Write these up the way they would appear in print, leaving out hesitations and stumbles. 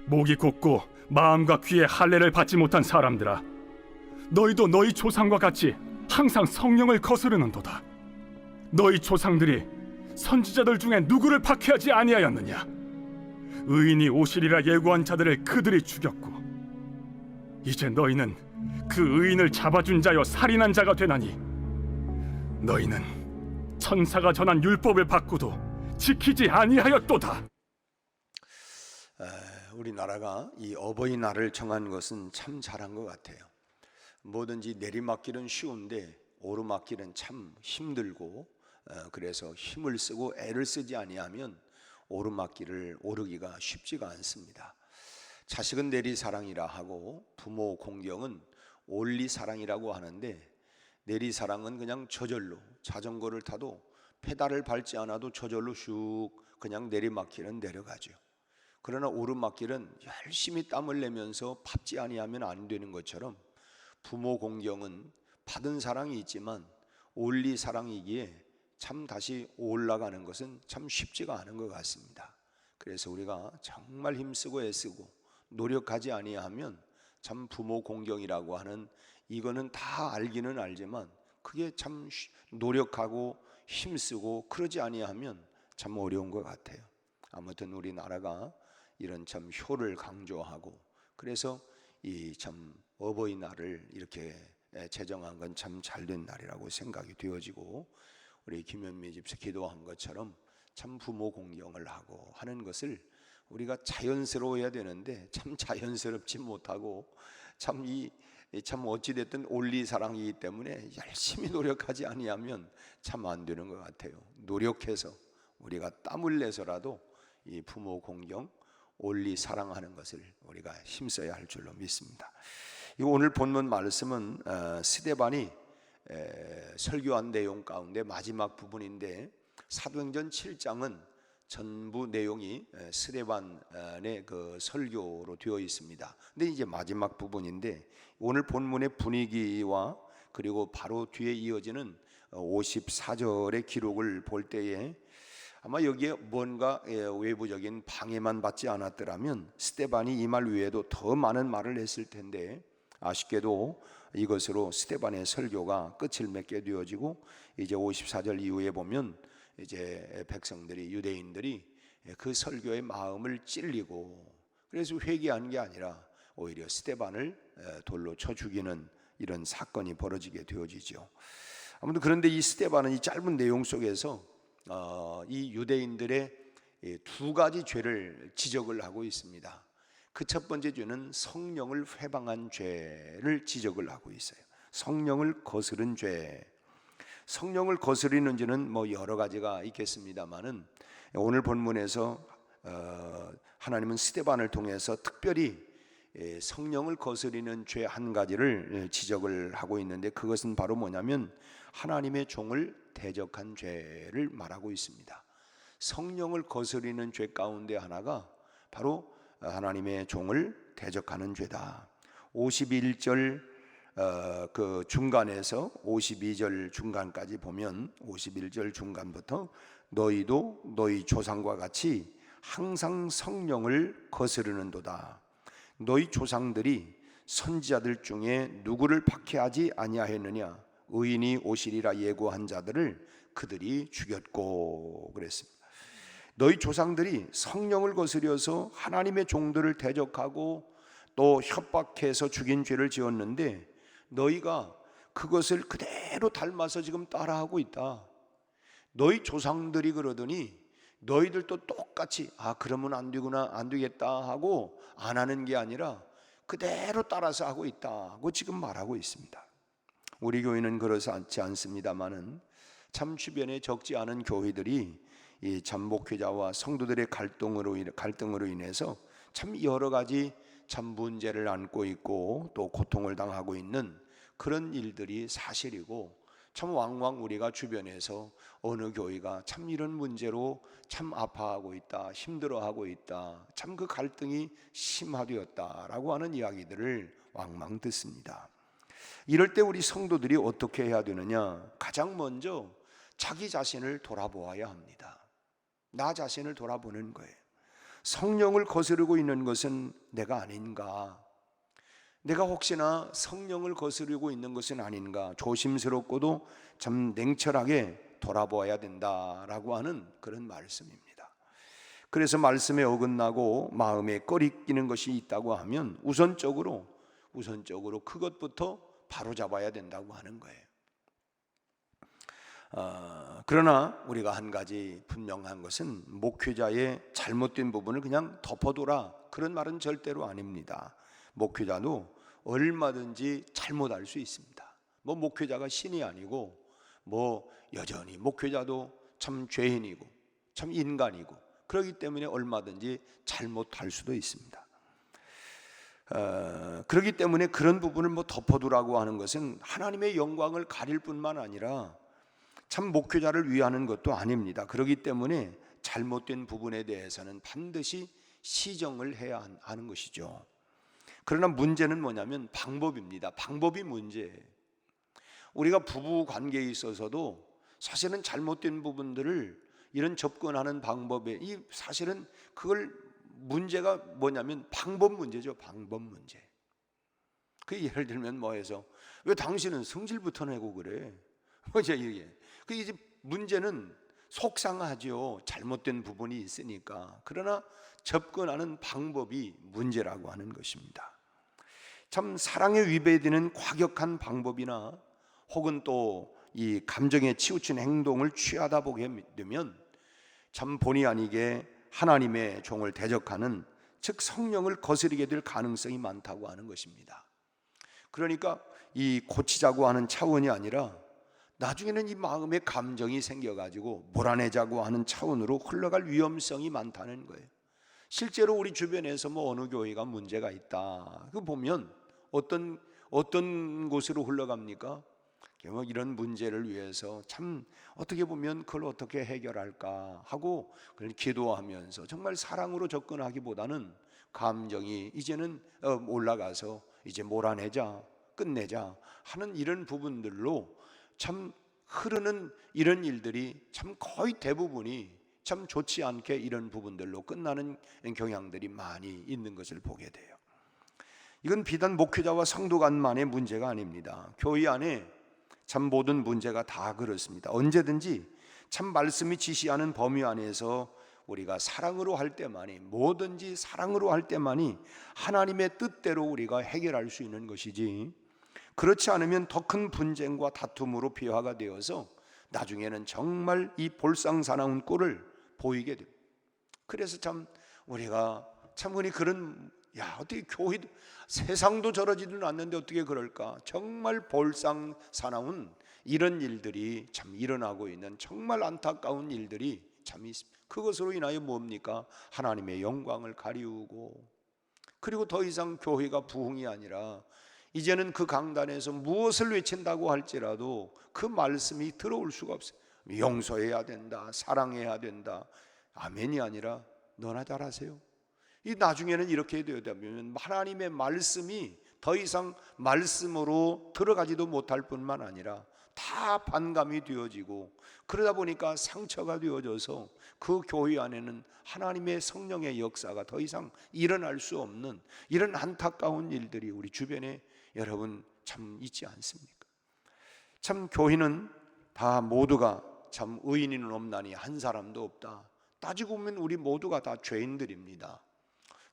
목이 곧고 마음과 귀에 할례를 받지 못한 사람들아, 너희도 너희 조상과 같이 항상 성령을 거스르는도다. 너희 조상들이 선지자들 중에 누구를 박해하지 아니하였느냐? 의인이 오시리라 예고한 자들을 그들이 죽였고, 이제 너희는 그 의인을 잡아준 자여 살인한 자가 되나니, 너희는 천사가 전한 율법을 받고도 지키지 아니하였도다. 우리나라가 이 어버이날을 정한 것은 참 잘한 것 같아요. 뭐든지 내리막길은 쉬운데 오르막길은 참 힘들고, 그래서 힘을 쓰고 애를 쓰지 아니하면 오르막길을 오르기가 쉽지가 않습니다. 자식은 내리사랑이라 하고 부모 공경은 올리사랑이라고 하는데, 내리사랑은 그냥 저절로 자전거를 타도 페달을 밟지 않아도 저절로 슉 그냥 내리막길은 내려가죠. 그러나 오르막길은 열심히 땀을 내면서 밟지 아니하면 안 되는 것처럼, 부모 공경은 받은 사랑이 있지만 올리 사랑이기에 참 다시 올라가는 것은 참 쉽지가 않은 것 같습니다. 그래서 우리가 정말 힘쓰고 애쓰고 노력하지 아니하면 참 부모 공경이라고 하는 이거는 다 알기는 알지만, 그게 참 노력하고 힘쓰고 그러지 아니하면 참 어려운 것 같아요. 아무튼 우리나라가 이런 참 효를 강조하고, 그래서 이 참 어버이날을 이렇게 제정한 건 참 잘된 날이라고 생각이 되어지고, 우리 김현미 집사 기도한 것처럼 참 부모 공경을 하고 하는 것을 우리가 자연스러워야 되는데 참 자연스럽지 못하고, 참 어찌됐든 올리 사랑이기 때문에 열심히 노력하지 아니하면 참 안 되는 것 같아요. 노력해서 우리가 땀을 내서라도 이 부모 공경, 올리 사랑하는 것을 우리가 힘써야 할 줄로 믿습니다. 오늘 본문 말씀은 스데반이 설교한 내용 가운데 마지막 부분인데, 사도행전 7장은 전부 내용이 스데반의 그 설교로 되어 있습니다. 근데 이제 마지막 부분인데, 오늘 본문의 분위기와 그리고 바로 뒤에 이어지는 54절의 기록을 볼 때에 아마 여기에 뭔가 외부적인 방해만 받지 않았더라면 스데반이 이 말 외에도 더 많은 말을 했을 텐데, 아쉽게도 이것으로 스데반의 설교가 끝을 맺게 되어지고, 이제 54절 이후에 보면 이제 백성들이, 유대인들이 그 설교의 마음을 찔리고, 그래서 회개한 게 아니라 오히려 스데반을 돌로 쳐 죽이는 이런 사건이 벌어지게 되어지죠. 아무튼 그런데 이 스데반은 이 짧은 내용 속에서 이 유대인들의 두 가지 죄를 지적을 하고 있습니다. 그 첫 번째 죄는 성령을 회방한 죄를 지적을 하고 있어요. 성령을 거스른 죄. 성령을 거스리는 죄는 뭐 여러 가지가 있겠습니다만은, 오늘 본문에서 하나님은 스데반을 통해서 특별히 성령을 거스리는 죄 한 가지를 지적을 하고 있는데, 그것은 바로 뭐냐면 하나님의 종을 대적한 죄를 말하고 있습니다. 성령을 거스리는 죄 가운데 하나가 바로 하나님의 종을 대적하는 죄다. 51절 그 중간에서 52절 중간까지 보면, 51절 중간부터 너희도 너희 조상과 같이 항상 성령을 거스르는도다. 너희 조상들이 선지자들 중에 누구를 박해하지 아니하였느냐? 의인이 오시리라 예고한 자들을 그들이 죽였고 그랬습니다. 너희 조상들이 성령을 거스려서 하나님의 종들을 대적하고 또 협박해서 죽인 죄를 지었는데, 너희가 그것을 그대로 닮아서 지금 따라하고 있다. 너희 조상들이 그러더니 너희들도 똑같이 그러면 안 되구나, 안 되겠다 하고 안 하는 게 아니라 그대로 따라서 하고 있다고 지금 말하고 있습니다. 우리 교회는 그렇지 않습니다만은, 참 주변에 적지 않은 교회들이 이 잠복회자와 성도들의 갈등으로 인해서 참 여러 가지 참 문제를 안고 있고 또 고통을 당하고 있는 그런 일들이 사실이고, 참 왕왕 우리가 주변에서 어느 교회가 참 이런 문제로 참 아파하고 있다, 힘들어하고 있다, 참 그 갈등이 심화되었다라고 하는 이야기들을 왕왕 듣습니다. 이럴 때 우리 성도들이 어떻게 해야 되느냐? 가장 먼저 자기 자신을 돌아보아야 합니다. 나 자신을 돌아보는 거예요. 성령을 거스르고 있는 것은 내가 아닌가? 내가 혹시나 성령을 거스르고 있는 것은 아닌가? 조심스럽고도 참 냉철하게 돌아보아야 된다라고 하는 그런 말씀입니다. 그래서 말씀에 어긋나고 마음에 꺼리끼는 것이 있다고 하면 우선적으로 그것부터 바로잡아야 된다고 하는 거예요. 그러나 우리가 한 가지 분명한 것은 목회자의 잘못된 부분을 그냥 덮어둬라, 그런 말은 절대로 아닙니다. 목회자도 얼마든지 잘못할 수 있습니다. 뭐 목회자가 신이 아니고 뭐 여전히 목회자도 참 죄인이고 참 인간이고 그렇기 때문에 얼마든지 잘못할 수도 있습니다. 그렇기 때문에 그런 부분을 뭐 덮어두라고 하는 것은 하나님의 영광을 가릴 뿐만 아니라 참 목회자를 위하는 것도 아닙니다. 그렇기 때문에 잘못된 부분에 대해서는 반드시 시정을 해야 하는 것이죠. 그러나 문제는 뭐냐면 방법입니다. 방법이 문제예요. 우리가 부부 관계에 있어서도 사실은 잘못된 부분들을 이런 접근하는 방법에 사실은 그걸 문제가 뭐냐면 방법 문제죠. 방법 문제. 그 예를 들면 뭐해서 왜 당신은 성질부터 내고 그래? 뭐죠 이게? 그 이제 문제는 속상하죠. 잘못된 부분이 있으니까. 그러나 접근하는 방법이 문제라고 하는 것입니다. 참 사랑에 위배되는 과격한 방법이나 혹은 또 이 감정에 치우친 행동을 취하다 보게 되면 참 본의 아니게 하나님의 종을 대적하는, 즉 성령을 거스르게 될 가능성이 많다고 하는 것입니다. 그러니까 이 고치자고 하는 차원이 아니라 나중에는 이 마음에 감정이 생겨가지고 몰아내자고 하는 차원으로 흘러갈 위험성이 많다는 거예요. 실제로 우리 주변에서 뭐 어느 교회가 문제가 있다, 그 보면 어떤 곳으로 흘러갑니까? 이런 문제를 위해서 참 어떻게 보면 그걸 어떻게 해결할까 하고 그걸 기도하면서 정말 사랑으로 접근하기보다는 감정이 이제는 올라가서 이제 몰아내자, 끝내자 하는 이런 부분들로 참 흐르는 이런 일들이 참 거의 대부분이 참 좋지 않게 이런 부분들로 끝나는 경향들이 많이 있는 것을 보게 돼요. 이건 비단 목회자와 성도 간만의 문제가 아닙니다. 교회 안에 참 모든 문제가 다 그렇습니다. 언제든지 참 말씀이 지시하는 범위 안에서 우리가 사랑으로 할 때만이, 뭐든지 사랑으로 할 때만이 하나님의 뜻대로 우리가 해결할 수 있는 것이지, 그렇지 않으면 더 큰 분쟁과 다툼으로 비화가 되어서 나중에는 정말 이 볼상사나운 꼴을 보이게 됩니다. 그래서 참 우리가 참 그런 어떻게 교회도 세상도 저러지도 않는데 어떻게 그럴까? 정말 볼상사나운 이런 일들이 참 일어나고 있는 정말 안타까운 일들이 참 있습니다. 그것으로 인하여 뭡니까? 하나님의 영광을 가리우고, 그리고 더 이상 교회가 부흥이 아니라 이제는 그 강단에서 무엇을 외친다고 할지라도 그 말씀이 들어올 수가 없어요. 용서해야 된다, 사랑해야 된다, 아멘이 아니라 너나 잘하세요. 이 나중에는 이렇게 되면 하나님의 말씀이 더 이상 말씀으로 들어가지도 못할 뿐만 아니라 다 반감이 되어지고, 그러다 보니까 상처가 되어져서 그 교회 안에는 하나님의 성령의 역사가 더 이상 일어날 수 없는 이런 안타까운 일들이 우리 주변에 여러분 참 있지 않습니까? 참 교회는 다 모두가 참 의인은 없나니 한 사람도 없다. 따지고 보면 우리 모두가 다 죄인들입니다.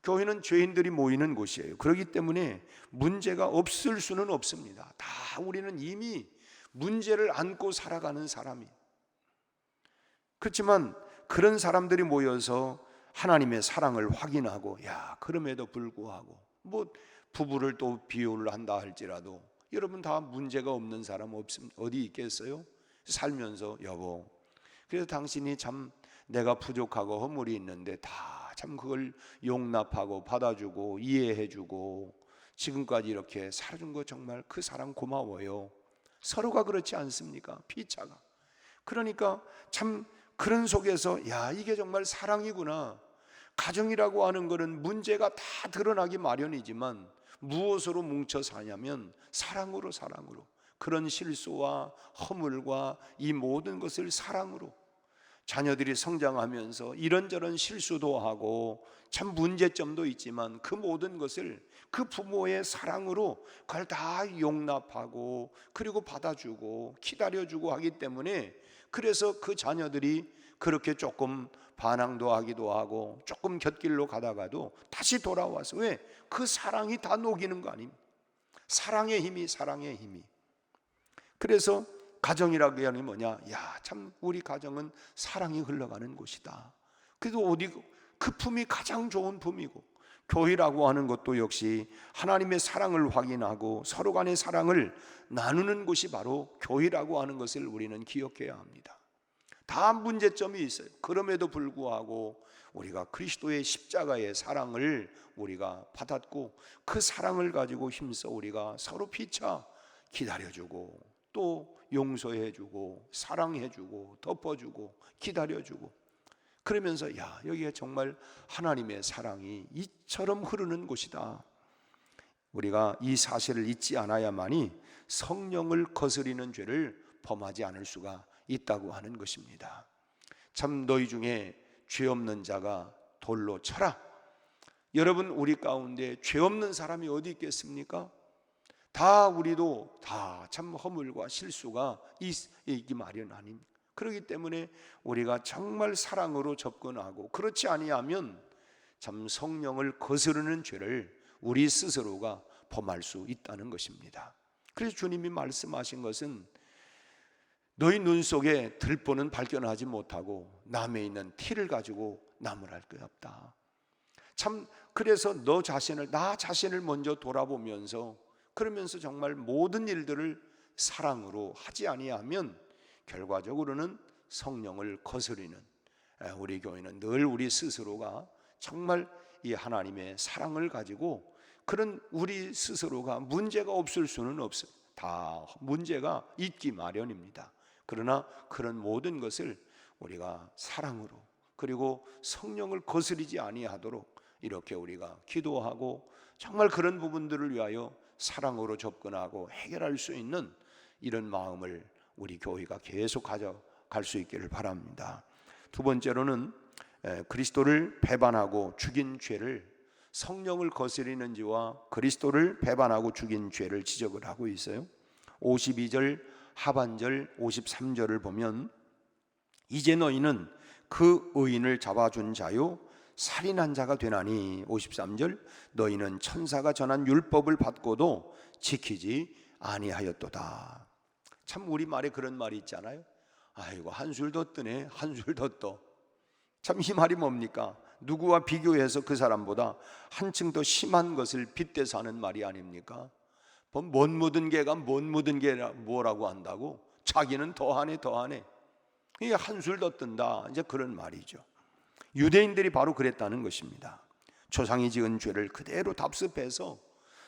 교회는 죄인들이 모이는 곳이에요. 그렇기 때문에 문제가 없을 수는 없습니다. 다 우리는 이미 문제를 안고 살아가는 사람이. 그렇지만 그런 사람들이 모여서 하나님의 사랑을 확인하고, 그럼에도 불구하고 뭐 부부를 또 비유를 한다 할지라도 여러분 다 문제가 없는 사람 어디 있겠어요? 살면서 여보, 그래서 당신이 참 내가 부족하고 허물이 있는데 다 참 그걸 용납하고 받아주고 이해해주고 지금까지 이렇게 살아준 거 정말 그 사랑 고마워요. 서로가 그렇지 않습니까? 피차가. 그러니까 참 그런 속에서 이게 정말 사랑이구나. 가정이라고 하는 것은 문제가 다 드러나기 마련이지만 무엇으로 뭉쳐 사냐면 사랑으로. 그런 실수와 허물과 이 모든 것을 사랑으로, 자녀들이 성장하면서 이런저런 실수도 하고 참 문제점도 있지만 그 모든 것을 그 부모의 사랑으로 그걸 다 용납하고 그리고 받아주고 기다려주고 하기 때문에, 그래서 그 자녀들이 그렇게 조금 반항도 하기도 하고 조금 곁길로 가다가도 다시 돌아와서, 왜? 그 사랑이 다 녹이는 거 아닙니까? 사랑의 힘이, 사랑의 힘이. 그래서 가정이라고 하는 게 뭐냐? 야, 참 우리 가정은 사랑이 흘러가는 곳이다. 그래도 어디 그 품이 가장 좋은 품이고, 교회라고 하는 것도 역시 하나님의 사랑을 확인하고 서로 간의 사랑을 나누는 곳이 바로 교회라고 하는 것을 우리는 기억해야 합니다. 다 문제점이 있어요. 그럼에도 불구하고 우리가 그리스도의 십자가의 사랑을 우리가 받았고, 그 사랑을 가지고 힘써 우리가 서로 피차 기다려주고 또 용서해주고 사랑해주고 덮어주고 기다려주고, 그러면서 야, 여기가 정말 하나님의 사랑이 이처럼 흐르는 곳이다. 우리가 이 사실을 잊지 않아야만이 성령을 거스리는 죄를 범하지 않을 수가 있다고 하는 것입니다. 참 너희 중에 죄 없는 자가 돌로 쳐라. 여러분, 우리 가운데 죄 없는 사람이 어디 있겠습니까? 다 우리도 다 참 허물과 실수가 있기 마련 아닙니까? 그렇기 때문에 우리가 정말 사랑으로 접근하고, 그렇지 아니하면 참 성령을 거스르는 죄를 우리 스스로가 범할 수 있다는 것입니다. 그래서 주님이 말씀하신 것은 너희 눈 속에 들보는 발견하지 못하고 남에 있는 티를 가지고 나무랄 것 없다. 참 그래서 나 자신을 먼저 돌아보면서, 그러면서 정말 모든 일들을 사랑으로 하지 아니하면 결과적으로는 성령을 거스리는, 우리 교회는 늘 우리 스스로가 정말 이 하나님의 사랑을 가지고, 그런 우리 스스로가 문제가 없을 수는 없어요. 다 문제가 있기 마련입니다. 그러나 그런 모든 것을 우리가 사랑으로, 그리고 성령을 거스리지 아니하도록 이렇게 우리가 기도하고 정말 그런 부분들을 위하여 사랑으로 접근하고 해결할 수 있는 이런 마음을 우리 교회가 계속 가져갈 수 있기를 바랍니다. 두 번째로는 그리스도를 배반하고 죽인 죄를, 성령을 거스리는 죄와 그리스도를 배반하고 죽인 죄를 지적을 하고 있어요. 52절 하반절 53절을 보면, 이제 너희는 그 의인을 잡아준 자요 살인한 자가 되나니, 53절 너희는 천사가 전한 율법을 받고도 지키지 아니하였도다. 참 우리말에 그런 말이 있잖아요. 아이고 한술 더 뜨네, 한술 더 떠. 참 이 말이 뭡니까? 누구와 비교해서 그 사람보다 한층 더 심한 것을 빗대서 하는 말이 아닙니까? 못 묻은 개가 못 묻은 개 뭐라고 한다고? 자기는 더하네 더하네. 이게 한술 더 뜬다, 이제 그런 말이죠. 유대인들이 바로 그랬다는 것입니다. 조상이 지은 죄를 그대로 답습해서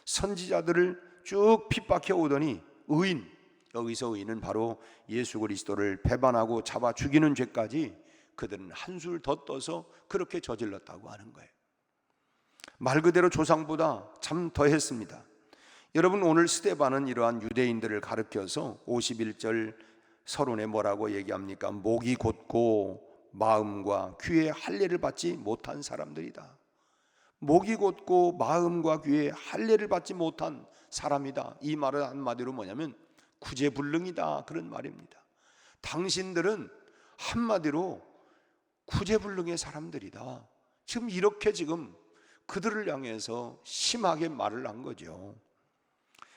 선지자들을 쭉 핍박해 오더니 의인, 여기서 의인은 바로 예수 그리스도를 배반하고 잡아 죽이는 죄까지 그들은 한술 더 떠서 그렇게 저질렀다고 하는 거예요. 말 그대로 조상보다 참 더했습니다. 여러분, 오늘 스데반은 이러한 유대인들을 가르쳐서 51절 서론에 뭐라고 얘기합니까? 목이 곧고 마음과 귀에 할례를 받지 못한 사람들이다. 목이 곧고 마음과 귀에 할례를 받지 못한 사람이다. 이 말은 한마디로 뭐냐면 구제불능이다, 그런 말입니다. 당신들은 한마디로 구제불능의 사람들이다. 지금 그들을 향해서 심하게 말을 한 거죠.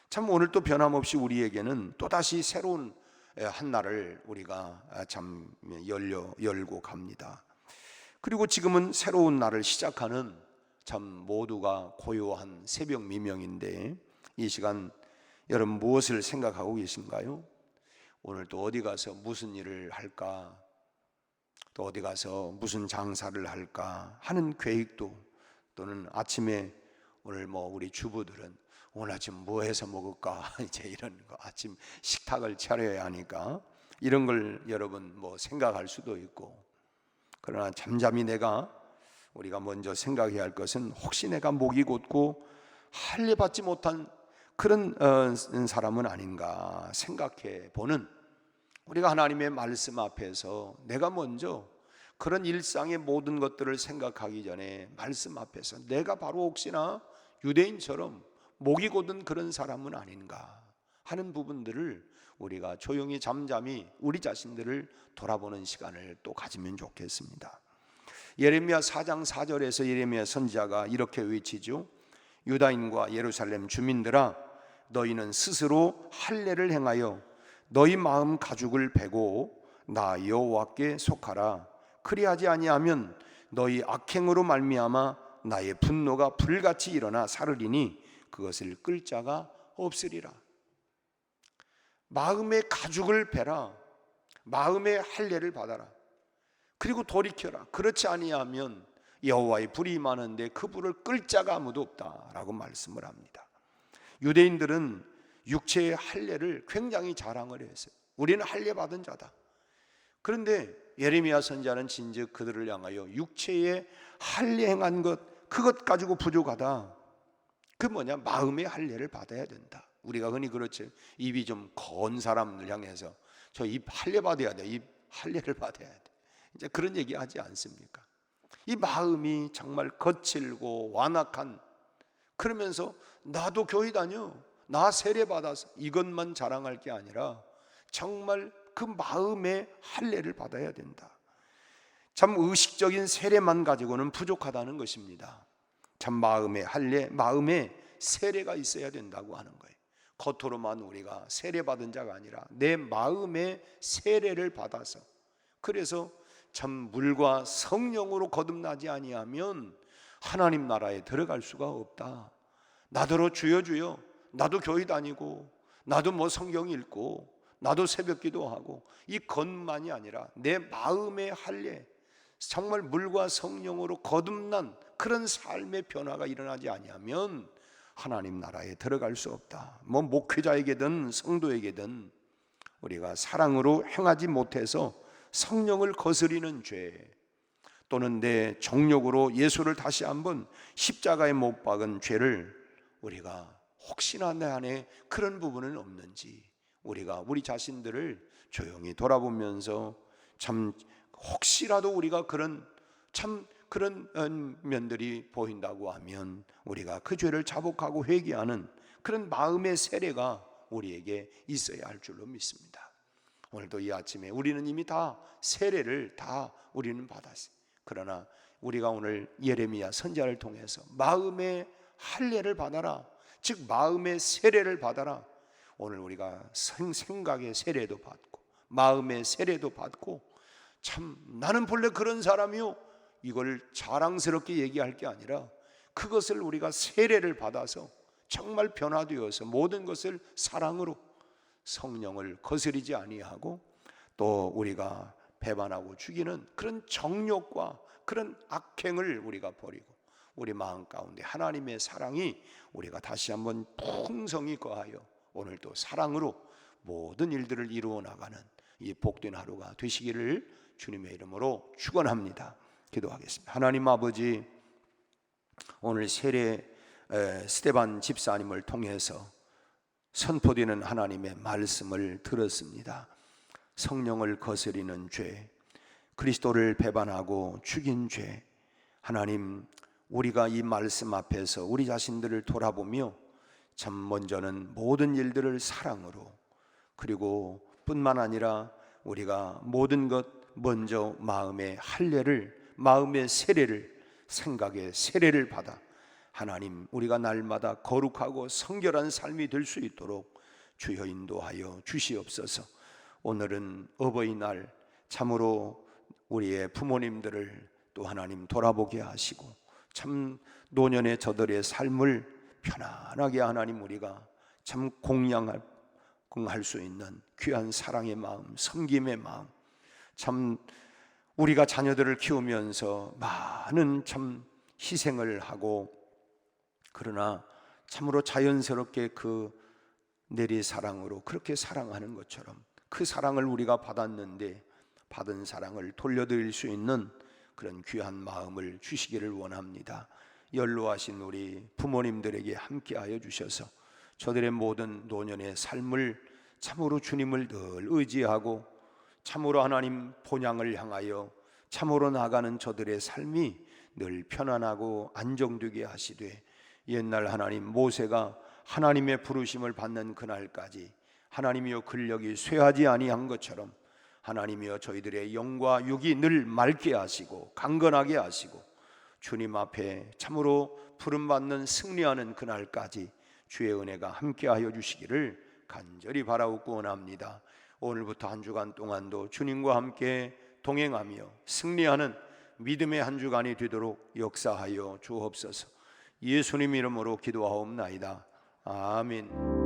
참 오늘 또 변함없이 우리에게는 또다시 새로운 한 날을 우리가 참 열고 갑니다. 그리고 지금은 새로운 날을 시작하는 참 모두가 고요한 새벽 미명인데, 이 시간 여러분 무엇을 생각하고 계신가요? 오늘 또 어디 가서 무슨 일을 할까, 또 어디 가서 무슨 장사를 할까 하는 계획도, 또는 아침에 오늘 우리 주부들은 오늘 아침 뭐 해서 먹을까, 이제 이런 거, 아침 식탁을 차려야 하니까 이런 걸 여러분 생각할 수도 있고, 그러나 잠잠히 우리가 먼저 생각해야 할 것은, 혹시 내가 목이 곧고 할례 받지 못한 그런 사람은 아닌가 생각해 보는, 우리가 하나님의 말씀 앞에서 내가 먼저 그런 일상의 모든 것들을 생각하기 전에 말씀 앞에서 내가 바로 혹시나 유대인처럼 목이 곧은 그런 사람은 아닌가 하는 부분들을 우리가 조용히 잠잠히 우리 자신들을 돌아보는 시간을 또 가지면 좋겠습니다. 예레미야 4장 4절에서 예레미야 선지자가 이렇게 외치죠. 유다인과 예루살렘 주민들아, 너희는 스스로 할례를 행하여 너희 마음 가죽을 베고 나 여호와께 속하라. 그리하지 아니하면 너희 악행으로 말미암아 나의 분노가 불같이 일어나 사르리니 그것을 끌 자가 없으리라. 마음의 가죽을 베라. 마음의 할례를 받아라. 그리고 돌이켜라. 그렇지 아니하면 여호와의 불이 임하는데 그 불을 끌 자가 아무도 없다라고 말씀을 합니다. 유대인들은 육체의 할례를 굉장히 자랑을 했어요. 우리는 할례 받은 자다. 그런데 예레미야 선지자는 진즉 그들을 향하여 육체의 할례 행한 것, 그것 가지고 부족하다. 그 뭐냐? 마음의 할례를 받아야 된다. 우리가 흔히 그렇죠. 입이 좀 건 사람을 향해서 저 입 할례 받아야 돼. 입 할례를 받아야 돼. 이제 그런 얘기 하지 않습니까? 이 마음이 정말 거칠고 완악한, 그러면서 나도 교회 다녀, 나 세례 받아서 이것만 자랑할 게 아니라 정말 그 마음의 할례를 받아야 된다. 참 의식적인 세례만 가지고는 부족하다는 것입니다. 참 마음의 할례, 마음의 세례가 있어야 된다고 하는 거예요. 겉으로만 우리가 세례 받은 자가 아니라 내 마음의 세례를 받아서, 그래서 참 물과 성령으로 거듭나지 아니하면 하나님 나라에 들어갈 수가 없다. 나더러 주여 주여, 나도 교회 다니고 나도 뭐 성경 읽고 나도 새벽 기도하고, 이 것만이 아니라 내 마음의 할례, 정말 물과 성령으로 거듭난 그런 삶의 변화가 일어나지 아니하면 하나님 나라에 들어갈 수 없다. 뭐 목회자에게든 성도에게든 우리가 사랑으로 행하지 못해서 성령을 거스리는 죄, 또는 내 정욕으로 예수를 다시 한번 십자가에 못 박은 죄를 우리가 혹시나 내 안에 그런 부분은 없는지 우리가 우리 자신들을 조용히 돌아보면서 참 혹시라도 우리가 그런 면들이 보인다고 하면 우리가 그 죄를 자복하고 회개하는 그런 마음의 세례가 우리에게 있어야 할 줄로 믿습니다. 오늘도 이 아침에 우리는 이미 다 세례를 다 우리는 받았어요. 그러나 우리가 오늘 예레미야 선지자를 통해서 마음의 할례를 받아라, 즉 마음의 세례를 받아라. 오늘 우리가 생각의 세례도 받고 마음의 세례도 받고, 참 나는 본래 그런 사람이요, 이걸 자랑스럽게 얘기할 게 아니라 그것을 우리가 세례를 받아서 정말 변화되어서 모든 것을 사랑으로 성령을 거스리지 아니하고, 또 우리가 배반하고 죽이는 그런 정욕과 그런 악행을 우리가 버리고 우리 마음 가운데 하나님의 사랑이 우리가 다시 한번 풍성히 거하여 오늘도 사랑으로 모든 일들을 이루어 나가는 이 복된 하루가 되시기를 주님의 이름으로 축원합니다. 기도하겠습니다. 하나님 아버지, 오늘 세례 스데반 집사님을 통해서 선포되는 하나님의 말씀을 들었습니다. 성령을 거스리는 죄, 그리스도를 배반하고 죽인 죄, 하나님, 우리가 이 말씀 앞에서 우리 자신들을 돌아보며 참 먼저는 모든 일들을 사랑으로, 그리고 뿐만 아니라 우리가 모든 것 먼저 마음의 할례를, 마음의 세례를, 생각의 세례를 받아 하나님, 우리가 날마다 거룩하고 성결한 삶이 될 수 있도록 주여 인도하여 주시옵소서. 오늘은 어버이날, 참으로 우리의 부모님들을 또 하나님 돌아보게 하시고 참 노년의 저들의 삶을 편안하게 하나님 우리가 참 공양할 수 있는 귀한 사랑의 마음, 섬김의 마음, 참 우리가 자녀들을 키우면서 많은 참 희생을 하고, 그러나 참으로 자연스럽게 그 내리사랑으로 그렇게 사랑하는 것처럼 그 사랑을 우리가 받았는데 받은 사랑을 돌려드릴 수 있는 그런 귀한 마음을 주시기를 원합니다. 연로하신 우리 부모님들에게 함께하여 주셔서 저들의 모든 노년의 삶을 참으로 주님을 늘 의지하고 참으로 하나님 본향을 향하여 참으로 나가는 저들의 삶이 늘 편안하고 안정되게 하시되, 옛날 하나님 모세가 하나님의 부르심을 받는 그날까지 하나님이여 근력이 쇠하지 아니한 것처럼 하나님이여 저희들의 영과 육이 늘 맑게 하시고 강건하게 하시고 주님 앞에 참으로 부름받는 승리하는 그날까지 주의 은혜가 함께하여 주시기를 간절히 바라옵고 원합니다. 오늘부터 한 주간 동안도 주님과 함께 동행하며 승리하는 믿음의 한 주간이 되도록 역사하여 주옵소서. 예수님 이름으로 기도하옵나이다. 아멘.